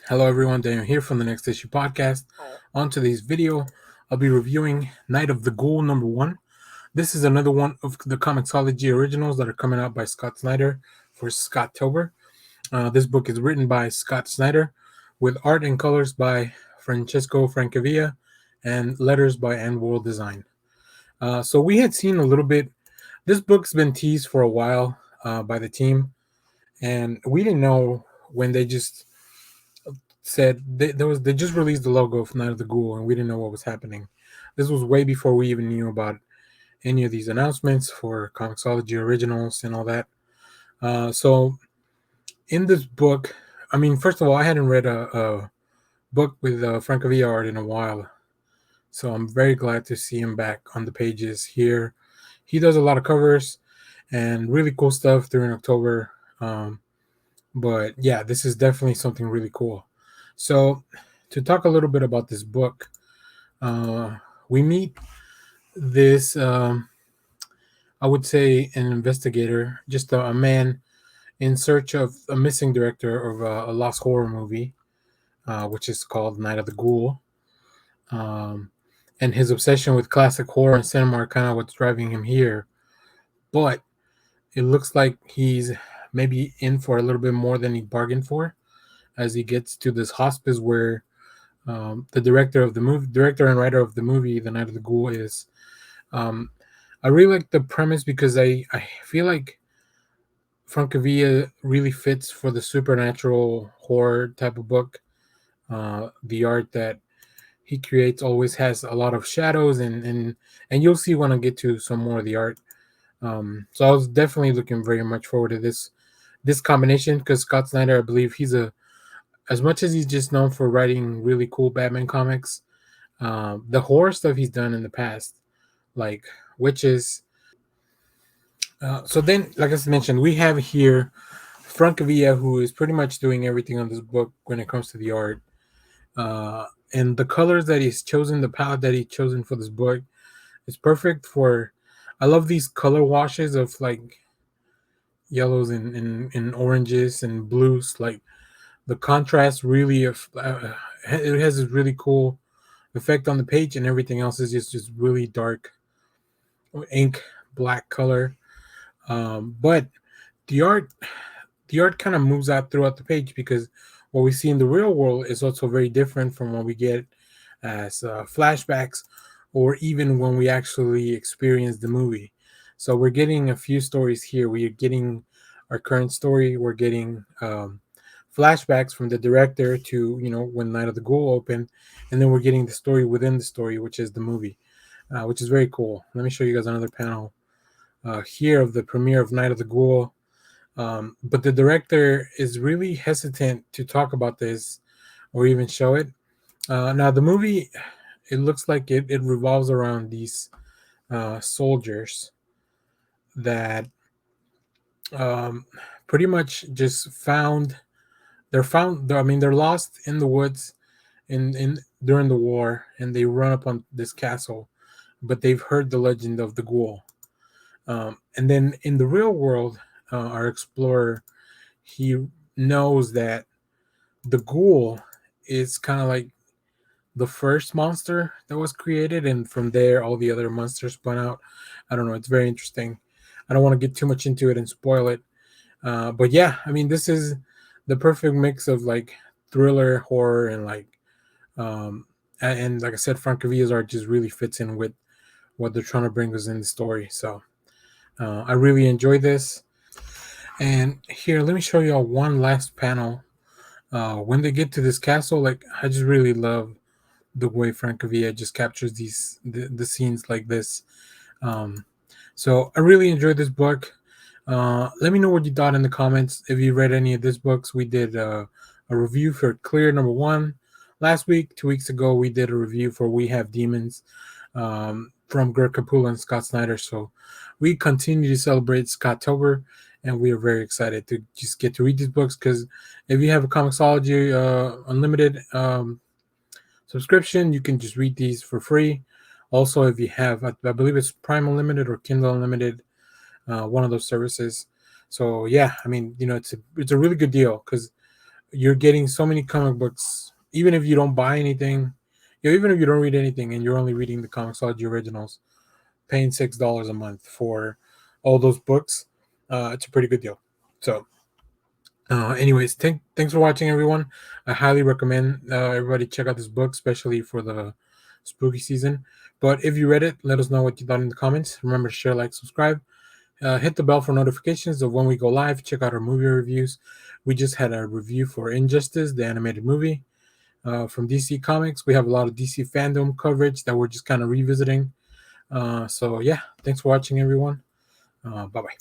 Hello everyone, Daniel here from the Next Issue Podcast. On today's video, I'll be reviewing Night of the Ghoul #1. This is another one of the Comixology originals that are coming out by Scott Snyder for Scottober. This book is written by Scott Snyder with art and colors by Francesco Francavilla and letters by AndWorld Design. So we had seen a little bit. This book's been teased for a while by the team, and we didn't know when they just said they just released the logo of Night of the Ghoul, and we didn't know what was happening. This was way before we even knew about any of these announcements for Comixology originals and all that. So in this book, I mean, first of all, I hadn't read a book with Francavilla art in a while, so I'm very glad to see him back on the pages here. He does a lot of covers and really cool stuff during October. But yeah, this is definitely something really cool. So, to talk a little bit about this book, we meet this, I would say, an investigator, just a man in search of a missing director of a lost horror movie, which is called Night of the Ghoul. And his obsession with classic horror and cinema are kind of what's driving him here. But it looks like he's maybe in for a little bit more than he bargained for, as he gets to this hospice where the director and writer of the movie, The Night of the Ghoul, is. I really like the premise because I feel like Francavilla really fits for the supernatural horror type of book. The art that he creates always has a lot of shadows, and you'll see when I get to some more of the art. So I was definitely looking very much forward to this combination because Scott Snyder, I believe he's as much as he's just known for writing really cool Batman comics, the horror stuff he's done in the past, like Witches. So then, like I mentioned, we have here Francavilla, who is pretty much doing everything on this book when it comes to the art. And the colors that he's chosen, the palette that he's chosen for this book, is perfect for. I love these color washes of like yellows and oranges and blues. Like the contrast really, it has this really cool effect on the page, and everything else is just really dark ink black color. But the art kind of moves out throughout the page because what we see in the real world is also very different from what we get as flashbacks or even when we actually experience the movie. So we're getting a few stories here. We are getting our current story. We're getting flashbacks from the director to when Night of the Ghoul opened, and then we're getting the story within the story, which is the movie, which is very cool. Let me show you guys another panel here of the premiere of Night of the Ghoul. But the director is really hesitant to talk about this or even show it. Now, the movie, it looks like it revolves around these soldiers that pretty much just they're lost in the woods in during the war, and they run up on this castle, but they've heard the legend of the ghoul. And then in the real world, our explorer, he knows that the ghoul is kind of like the first monster that was created, and from there all the other monsters spun out. I don't know, it's very interesting. I don't want to get too much into it and spoil it, but yeah, I mean, this is the perfect mix of like thriller, horror, and like and like I said, Francavilla's art just really fits in with what they're trying to bring us in the story. So I really enjoy this. And here, let me show you all one last panel. When they get to this castle, like I just really love the way Francavilla just captures the scenes like this. Um, so I really enjoyed this book. Let me know what you thought in the comments. If you read any of these books, we did a review for Clear #1 last week. 2 weeks ago, we did a review for We Have Demons from Greg Capullo and Scott Snyder. So we continue to celebrate Scottober, and we are very excited to just get to read these books because if you have a Comixology Unlimited subscription, you can just read these for free. Also, if you have, I believe it's Prime Unlimited or Kindle Unlimited, one of those services. So yeah, I mean, it's a really good deal because you're getting so many comic books, even if you don't buy anything, even if you don't read anything and you're only reading the Comixology originals, paying $6 a month for all those books, it's a pretty good deal. So, anyways, thanks for watching, everyone. I highly recommend everybody check out this book, especially for the spooky season. But if you read it, let us know what you thought in the comments. Remember to share, like, subscribe. Hit the bell for notifications of when we go live. Check out our movie reviews. We just had a review for Injustice, the animated movie from DC Comics. We have a lot of DC fandom coverage that we're just kind of revisiting. So, yeah, thanks for watching, everyone. Bye-bye.